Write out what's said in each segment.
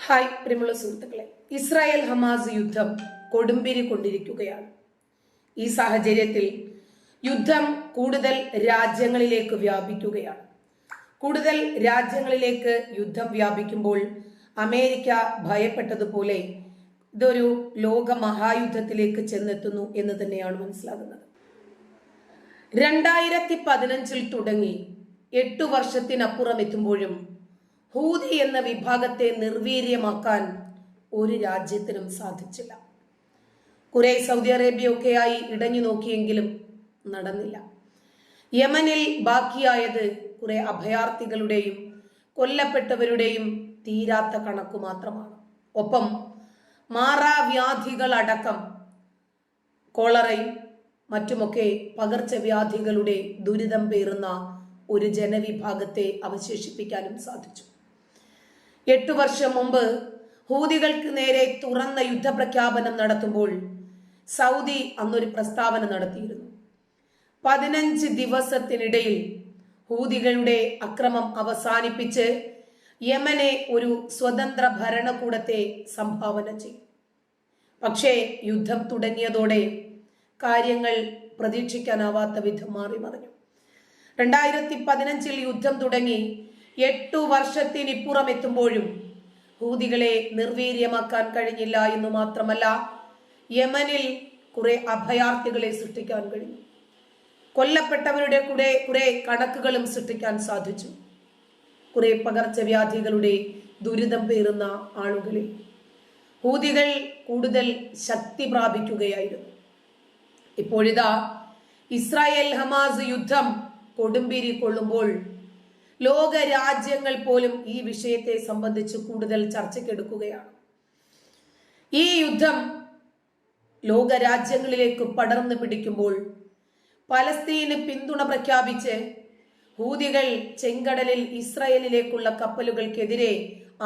Hi പ്രിയമുള്ള സുഹൃത്തുക്കളെ, Israel Hamas യുദ്ധം കൊടുമ്പിരി കൊണ്ടിരിക്കുകയാണ്. ഈ സാഹചര്യത്തിൽ യുദ്ധം കൂടുതൽ രാജ്യങ്ങളിലേക്ക് വ്യാപിക്കുകയാണ്. കൂടുതൽ രാജ്യങ്ങളിലേക്ക് യുദ്ധം വ്യാപിക്കുമ്പോൾ അമേരിക് ഭയപ്പെട്ടതുപോലെ ഇതൊരു ലോക മഹായുദ്ധത്തിലേക്ക് ചെന്നെത്തുന്നു എന്ന് തന്നെയാണ് മനസ്സിലാകുന്നത്. 2015 തുടങ്ങി 8 വർഷത്തിനപ്പുറം എത്തുമ്പോഴും ഹൂതി എന്ന വിഭാഗത്തെ നിർവീര്യമാക്കാൻ ഒരു രാജ്യത്തിനും സാധിച്ചില്ല. കുറെ സൗദി അറേബ്യയൊക്കെയായി ഇടഞ്ഞു നോക്കിയെങ്കിലും നടന്നില്ല. യമനിൽ ബാക്കിയായത് കുറെ അഭയാർത്ഥികളുടെയും കൊല്ലപ്പെട്ടവരുടെയും തീരാത്ത കണക്കു മാത്രമാണ്. ഒപ്പം മാറാവ്യാധികളടക്കം കോളറയും മറ്റുമൊക്കെ പകർച്ചവ്യാധികളുടെ ദുരിതം പേറുന്ന ഒരു ജനവിഭാഗത്തെ അവശേഷിപ്പിക്കാനും സാധിച്ചു. 8 വർഷം മുമ്പ് ഹൂതികൾക്ക് നേരെ തുറന്ന യുദ്ധപ്രഖ്യാപനം നടത്തുമ്പോൾ സൗദി അന്നൊരു പ്രസ്താവന നടത്തിയിരുന്നു. 15 ദിവസത്തിനിടയിൽ ഹൂതികളുടെ അക്രമം അവസാനിപ്പിച്ച് യമനെ ഒരു സ്വതന്ത്ര ഭരണകൂടത്തെ സംഭാവന ചെയ്യും. പക്ഷേ യുദ്ധം തുടങ്ങിയതോടെ കാര്യങ്ങൾ പ്രതീക്ഷിക്കാനാവാത്ത വിധം മാറി മറിഞ്ഞു. 2015 യുദ്ധം തുടങ്ങി 8 വർഷത്തിനിപ്പുറം എത്തുമ്പോഴും ഹൂതികളെ നിർവീര്യമാക്കാൻ കഴിഞ്ഞില്ല എന്ന് മാത്രമല്ല, യമനിൽ കുറെ അഭയാർത്ഥികളെ സൃഷ്ടിക്കാൻ കഴിഞ്ഞു. കൊല്ലപ്പെട്ടവരുടെ കുറെ കണക്കുകളും സൃഷ്ടിക്കാൻ സാധിച്ചു. കുറെ പകർച്ചവ്യാധികളുടെ ദുരിതം പേറുന്ന ആളുകളിൽ ഹൂതികൾ കൂടുതൽ ശക്തി പ്രാപിക്കുകയായിരുന്നു. ഇപ്പോഴിതാ ഇസ്രായേൽ ഹമാസ് യുദ്ധം കൊടുമ്പിരി കൊള്ളുമ്പോൾ ലോക രാജ്യങ്ങൾ പോലും ഈ വിഷയത്തെ സംബന്ധിച്ച് കൂടുതൽ ചർച്ചയ്ക്കെടുക്കുകയാണ്. ഈ യുദ്ധം ലോക രാജ്യങ്ങളിലേക്ക് പടർന്നു പിടിക്കുമ്പോൾ പലസ്തീന് പിന്തുണ പ്രഖ്യാപിച്ച് ഹൂതികൾ ചെങ്കടലിൽ ഇസ്രായേലിലേക്കുള്ള കപ്പലുകൾക്കെതിരെ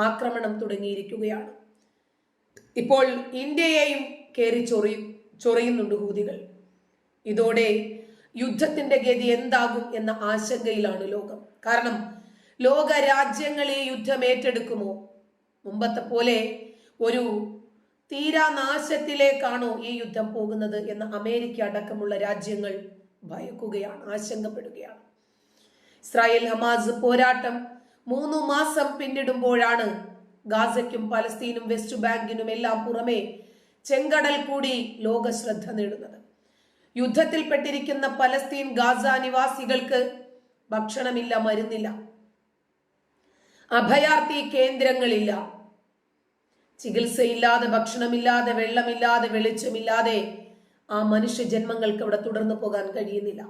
ആക്രമണം തുടങ്ങിയിരിക്കുകയാണ്. ഇപ്പോൾ ഇന്ത്യയെയും കയറി ചൊറിയുന്നുണ്ട് ഹൂതികൾ. ഇതോടെ യുദ്ധത്തിന്റെ ഗതി എന്താകും എന്ന ആശങ്കയിലാണ് ലോകം. കാരണം ലോക രാജ്യങ്ങൾ ഈ യുദ്ധം ഏറ്റെടുക്കുമോ? മുമ്പത്തെ പോലെ ഒരു തീരാനാശത്തിലേക്കാണോ ഈ യുദ്ധം പോകുന്നത് എന്ന് അമേരിക്ക അടക്കമുള്ള രാജ്യങ്ങൾ ഭയക്കുകയാണ്, ആശങ്കപ്പെടുകയാണ്. ഇസ്രായേൽ ഹമാസ് പോരാട്ടം 3 മാസം പിന്നിടുമ്പോഴാണ് ഗാസയ്ക്കും പലസ്തീനും വെസ്റ്റ് ബാങ്കിനും എല്ലാം പുറമെ ചെങ്കടൽ കൂടി ലോക ശ്രദ്ധ നേടുന്നത്. യുദ്ധത്തിൽപ്പെട്ടിരിക്കുന്ന പലസ്തീൻ ഗാസ നിവാസികൾക്ക് ഭക്ഷണമില്ല, മരുന്നില്ല, അഭയാർത്ഥി കേന്ദ്രങ്ങളില്ല, ചികിത്സയില്ലാതെ, ഭക്ഷണമില്ലാതെ, വെള്ളമില്ലാതെ, വെളിച്ചമില്ലാതെ ആ മനുഷ്യ ജന്മങ്ങൾക്ക് അവിടെ തുടർന്നു പോകാൻ കഴിയുന്നില്ല.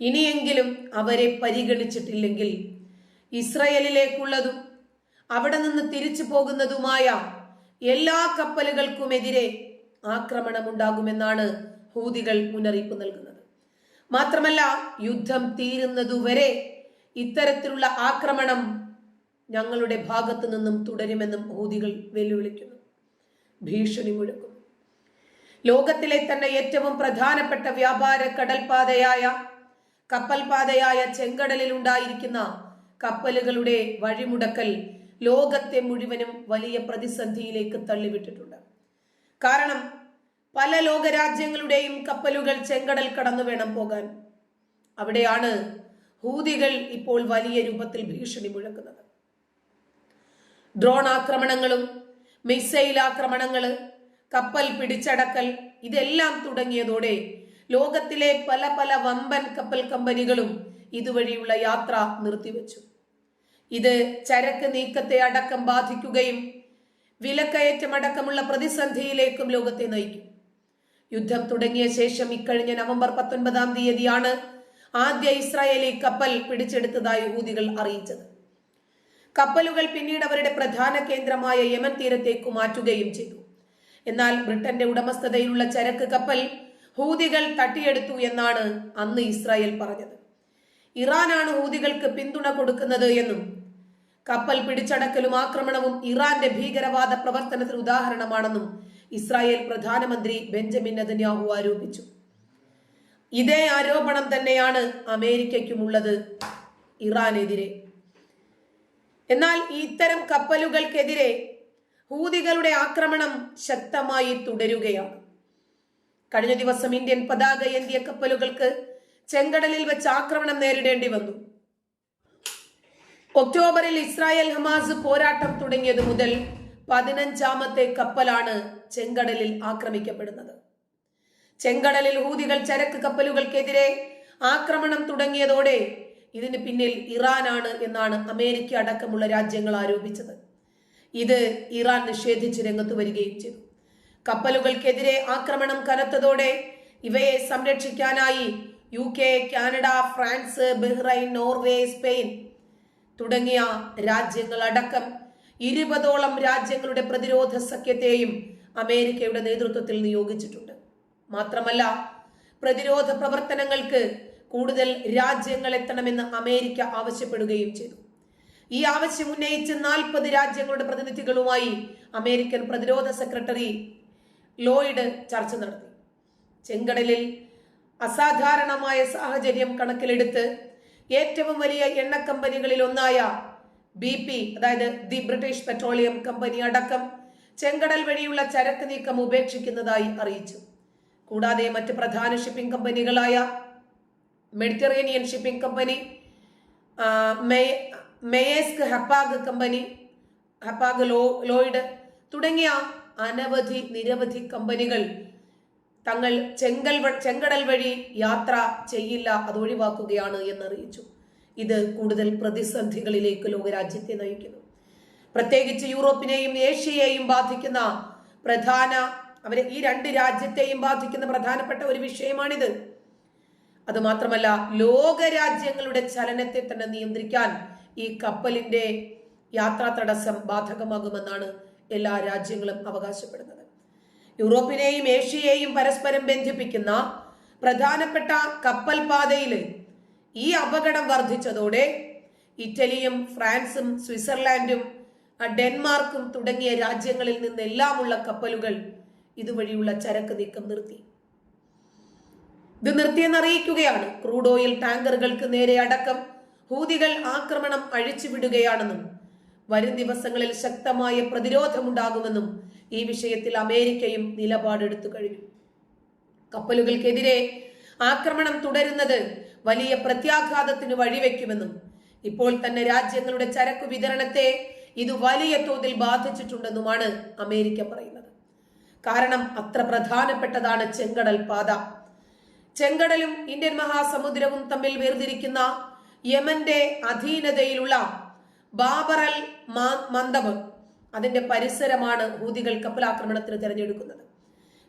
ഇനിയെങ്കിലും അവരെ പരിഗണിച്ചിട്ടില്ലെങ്കിൽ ഇസ്രായേലിലേക്കുള്ളതും അവിടെ നിന്ന് തിരിച്ചു പോകുന്നതുമായ എല്ലാ കപ്പലുകൾക്കുമെതിരെ ആക്രമണമുണ്ടാകുമെന്നാണ് ഹൂതികൾ മുന്നറിയിപ്പ് നൽകുന്നത്. മാത്രമല്ല, യുദ്ധം തീരുന്നതുവരെ ഇത്തരത്തിലുള്ള ആക്രമണം ഞങ്ങളുടെ ഭാഗത്തു നിന്നും തുടരുമെന്നും ഹൂതികൾ വെല്ലുവിളിക്കുന്നു, ഭീഷണി മുഴക്കുന്നു. ലോകത്തിലെ തന്നെ ഏറ്റവും പ്രധാനപ്പെട്ട വ്യാപാര കടൽപാതയായ കപ്പൽപാതയായ ചെങ്കടലിൽ ഉണ്ടായിരിക്കുന്ന കപ്പലുകളുടെ വഴിമുടക്കൽ ലോകത്തെ മുഴുവനും വലിയ പ്രതിസന്ധിയിലേക്ക് തള്ളിവിട്ടിട്ടുണ്ട്. കാരണം പല ലോകരാജ്യങ്ങളുടെയും കപ്പലുകൾ ചെങ്കടൽ കടന്നു വേണം പോകാൻ. അവിടെയാണ് ഹൂതികൾ ഇപ്പോൾ വലിയ രൂപത്തിൽ ഭീഷണി മുഴക്കുന്നത്. ഡ്രോൺ ആക്രമണങ്ങളും മിസൈൽ ആക്രമണങ്ങള്, കപ്പൽ പിടിച്ചടക്കൽ, ഇതെല്ലാം തുടങ്ങിയതോടെ ലോകത്തിലെ പല വമ്പൻ കപ്പൽ കമ്പനികളും ഇതുവഴിയുള്ള യാത്ര നിർത്തിവെച്ചു. ഇത് ചരക്ക് നീക്കത്തെ അടക്കം ബാധിക്കുകയും വിലക്കയറ്റമടക്കമുള്ള പ്രതിസന്ധിയിലേക്കും ലോകത്തെ നയിക്കും. യുദ്ധം തുടങ്ങിയ ശേഷം ഇക്കഴിഞ്ഞ നവംബർ 19 തീയതിയാണ് ആദ്യ ഇസ്രായേലി കപ്പൽ പിടിച്ചെടുത്തതായി ഹൂതികൾ അറിയിച്ചത്. കപ്പലുകൾ പിന്നീട് അവരുടെ പ്രധാന കേന്ദ്രമായ യമൻ തീരത്തേക്ക് മാറ്റുകയും ചെയ്തു. എന്നാൽ ബ്രിട്ടന്റെ ഉടമസ്ഥതയിലുള്ള ചരക്ക് കപ്പൽ ഹൂതികൾ തട്ടിയെടുത്തു എന്നാണ് അന്ന് ഇസ്രായേൽ പറഞ്ഞത്. ഇറാനാണ് ഹൂതികൾക്ക് പിന്തുണ കൊടുക്കുന്നത് എന്നും കപ്പൽ പിടിച്ചടക്കലും ആക്രമണവും ഇറാന്റെ ഭീകരവാദ പ്രവർത്തനത്തിന് ഉദാഹരണമാണെന്നും ഇസ്രായേൽ പ്രധാനമന്ത്രി ബെഞ്ചമിൻ നെതന്യാഹു ആരോപിച്ചു. ഇതേ ആരോപണം തന്നെയാണ് അമേരിക്കയ്ക്കുമുള്ളത് ഇറാനെതിരെ. എന്നാൽ ഇത്തരം കപ്പലുകൾക്കെതിരെ ഹൂതികളുടെ ആക്രമണം ശക്തമായി തുടരുകയാണ്. കഴിഞ്ഞ ദിവസം ഇന്ത്യൻ പതാക ഏന്തിയ കപ്പലുകൾക്ക് ചെങ്കടലിൽ വെച്ച് ആക്രമണം നേരിടേണ്ടി വന്നു. ഒക്ടോബറിൽ ഇസ്രായേൽ ഹമാസ് പോരാട്ടം തുടങ്ങിയത് മുതൽ 15ാമത്തെ കപ്പലാണ് ചെങ്കടലിൽ ആക്രമിക്കപ്പെടുന്നത്. ചെങ്കടലിൽ ഹൂതികൾ ചരക്ക് കപ്പലുകൾക്കെതിരെ ആക്രമണം തുടങ്ങിയതോടെ ഇതിന് പിന്നിൽ ഇറാനാണ് എന്നാണ് അമേരിക്ക അടക്കമുള്ള രാജ്യങ്ങൾ ആരോപിച്ചത്. ഇത് ഇറാൻ നിഷേധിച്ച് രംഗത്ത് വരികയും ചെയ്തു. കപ്പലുകൾക്കെതിരെ ആക്രമണം കനത്തതോടെ ഇവയെ സംരക്ഷിക്കാനായി UK, Canada, France, Bahrain, Norway, Spain തുടങ്ങിയ രാജ്യങ്ങളടക്കം 20ഓളം രാജ്യങ്ങളുടെ പ്രതിരോധ സഖ്യത്തെയും അമേരിക്കയുടെ നേതൃത്വത്തിൽ നിയോഗിച്ചിട്ടുണ്ട്. മാത്രമല്ല, പ്രതിരോധ പ്രവർത്തനങ്ങൾക്ക് കൂടുതൽ രാജ്യങ്ങൾ എത്തണമെന്ന് അമേരിക്ക ആവശ്യപ്പെടുകയും ചെയ്തു. ഈ ആവശ്യം ഉന്നയിച്ച് 40 രാജ്യങ്ങളുടെ പ്രതിനിധികളുമായി അമേരിക്കൻ പ്രതിരോധ സെക്രട്ടറി ലോയിഡ് ചർച്ച നടത്തി. ചെങ്കടലിൽ അസാധാരണമായ സാഹചര്യം കണക്കിലെടുത്ത് ഏറ്റവും വലിയ എണ്ണ കമ്പനികളിൽ ഒന്നായ BP, അതായത് ദി ബ്രിട്ടീഷ് പെട്രോളിയം കമ്പനി അടക്കം ചെങ്കടൽ വഴിയുള്ള ചരക്ക് നീക്കം ഉപേക്ഷിക്കുന്നതായി അറിയിച്ചു. കൂടാതെ മറ്റ് പ്രധാന ഷിപ്പിംഗ് കമ്പനികളായ Mediterranean shipping company, Maersk Hapag company, Hapag Lloyd തുടങ്ങിയ നിരവധി കമ്പനികൾ തങ്ങൾ ചെങ്കടൽ വഴി യാത്ര ചെയ്യില്ല, അത് ഒഴിവാക്കുകയാണ് എന്നറിയിച്ചു. ഇത് കൂടുതൽ പ്രതിസന്ധികളിലേക്ക് ലോകരാജ്യത്തെ നയിക്കുന്നു. പ്രത്യേകിച്ച് യൂറോപ്പിനെയും ഏഷ്യയെയും ബാധിക്കുന്ന ഈ 2 രാജ്യത്തെയും ബാധിക്കുന്ന പ്രധാനപ്പെട്ട ഒരു വിഷയമാണിത്. അത് മാത്രമല്ല, ലോകരാജ്യങ്ങളുടെ ചലനത്തെ തന്നെ നിയന്ത്രിക്കാൻ ഈ കപ്പലിന്റെ യാത്രാ തടസ്സം ബാധകമാകുമെന്നാണ് എല്ലാ രാജ്യങ്ങളും അവകാശപ്പെടുന്നത്. യൂറോപ്പിനെയും ഏഷ്യയെയും പരസ്പരം ബന്ധിപ്പിക്കുന്ന പ്രധാനപ്പെട്ട കപ്പൽ പാതയിൽ ഈ അപകടം വർദ്ധിച്ചതോടെ ഇറ്റലിയും ഫ്രാൻസും സ്വിറ്റ്സർലാൻഡും ഡെൻമാർക്കും തുടങ്ങിയ രാജ്യങ്ങളിൽ നിന്നെല്ലാമുള്ള കപ്പലുകൾ ഇതുവഴിയുള്ള ചരക്ക് നീക്കം നിർത്തി. ഇത് നിർത്തിയെന്നറിയിക്കുകയാണ്. ക്രൂഡ് ഓയിൽ ടാങ്കറുകൾക്ക് നേരെ അടക്കം ഹൂതികൾ ആക്രമണം അഴിച്ചുവിടുകയാണെന്നും വരും ദിവസങ്ങളിൽ ശക്തമായ പ്രതിരോധമുണ്ടാകുമെന്നും ഈ വിഷയത്തിൽ അമേരിക്കയും നിലപാടെടുത്തു കഴിഞ്ഞു. കപ്പലുകൾക്കെതിരെ ആക്രമണം തുടരുന്നത് വലിയ പ്രത്യാഘാതത്തിന് വഴിവെക്കുമെന്നും ഇപ്പോൾ തന്നെ രാജ്യങ്ങളുടെ ചരക്കു വിതരണത്തെ ഇത് വലിയ തോതിൽ ബാധിച്ചിട്ടുണ്ടെന്നുമാണ് അമേരിക്ക പറയുന്നത്. കാരണം അത്ര പ്രധാനപ്പെട്ടതാണ് ചെങ്കടൽ പാത. ചെങ്കടലും ഇന്ത്യൻ മഹാസമുദ്രവും തമ്മിൽ വേർതിരിക്കുന്ന യമന്റെ അധീനതയിലുള്ള ബാബർ അൽ മന്ദബ്, അതിന്റെ പരിസരമാണ് ഹൂതികൾ കപ്പലാക്രമണത്തിന് തിരഞ്ഞെടുക്കുന്നത്.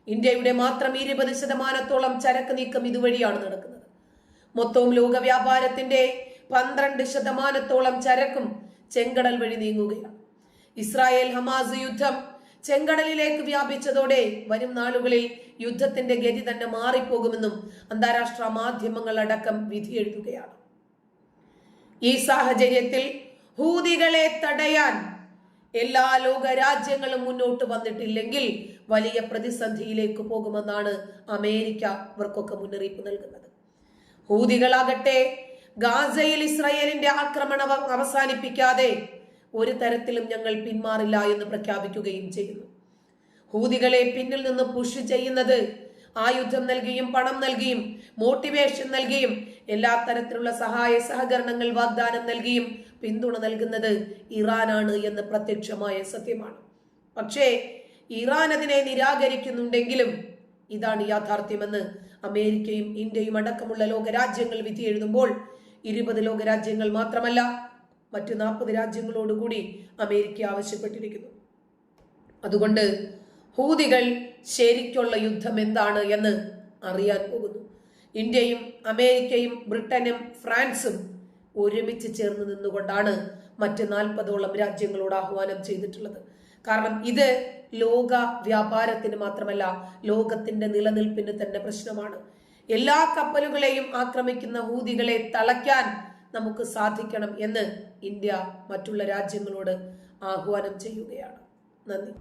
ഇന്ത്യയുടെ മാത്രം 20% ചരക്ക് നീക്കം ഇതുവഴിയാണ് നടക്കുന്നത്. മൊത്തവും ലോക വ്യാപാരത്തിന്റെ 12% ചരക്കും ചെങ്കടൽ വഴി നീങ്ങുകയാണ്. ഇസ്രായേൽ ഹമാസ് യുദ്ധം ചെങ്കടലിലേക്ക് വ്യാപിച്ചതോടെ വരും നാളുകളിൽ യുദ്ധത്തിന്റെ ഗതി തന്നെ മാറിപ്പോകുമെന്നും അന്താരാഷ്ട്ര മാധ്യമങ്ങൾ അടക്കം വിധിയെഴുതുകയാണ്. ഈ സാഹചര്യത്തിൽ ഹൂതികളെ തടയാൻ എല്ലാ ലോക രാജ്യങ്ങളും മുന്നോട്ട് വന്നിട്ടില്ലെങ്കിൽ വലിയ പ്രതിസന്ധിയിലേക്ക് പോകുമെന്നാണ് അമേരിക്ക ഇവർക്കൊക്കെ മുന്നറിയിപ്പ് നൽകുന്നത്. ഹൂതികളാകട്ടെ ഗാസയിൽ ഇസ്രായേലിന്റെ ആക്രമണം അവസാനിപ്പിക്കാതെ ഒരു തരത്തിലും ഞങ്ങൾ പിന്മാറില്ല എന്ന് പ്രഖ്യാപിക്കുകയും ചെയ്യുന്നു. ഹൂതികളെ പിന്നിൽ നിന്ന് പുഷ് ചെയ്യുന്നത് ആയുധം നൽകിയും പണം നൽകിയും മോട്ടിവേഷൻ നൽകിയും എല്ലാ തരത്തിലുള്ള സഹായ സഹകരണങ്ങൾ വാഗ്ദാനം നൽകിയും പിന്തുണ നൽകുന്നത് ഇറാനാണ് എന്ന് പ്രത്യക്ഷമായ സത്യമാണ്. പക്ഷേ ഇറാൻ അതിനെ നിരാകരിക്കുന്നുണ്ടെങ്കിലും ഇതാണ് യാഥാർത്ഥ്യമെന്ന് അമേരിക്കയും ഇന്ത്യയും അടക്കമുള്ള ലോകരാജ്യങ്ങൾ വിധി എഴുതുമ്പോൾ 20 ലോകരാജ്യങ്ങൾ മാത്രമല്ല മറ്റു 40 രാജ്യങ്ങളോടുകൂടി അമേരിക്ക ആവശ്യപ്പെട്ടിരിക്കുന്നു. അതുകൊണ്ട് ഹൂതികൾ ശരിക്കുള്ള യുദ്ധം എന്താണ് എന്ന് അറിയാൻ പോകുന്നു. ഇന്ത്യയും അമേരിക്കയും ബ്രിട്ടനും ഫ്രാൻസും ഒരുമിച്ച് ചേർന്ന് നിന്നുകൊണ്ടാണ് മറ്റ് 40ഓളം രാജ്യങ്ങളോട് ആഹ്വാനം ചെയ്തിട്ടുള്ളത്. കാരണം ഇത് ലോക വ്യാപാരത്തിന് മാത്രമല്ല ലോകത്തിന്റെ നിലനിൽപ്പിന് തന്നെ പ്രശ്നമാണ്. എല്ലാ കപ്പലുകളെയും ആക്രമിക്കുന്ന ഹൂതികളെ തളയ്ക്കാൻ നമുക്ക് സാധിക്കണം എന്ന് ഇന്ത്യ മറ്റുള്ള രാജ്യങ്ങളോട് ആഹ്വാനം ചെയ്യുകയാണ്. നന്ദി.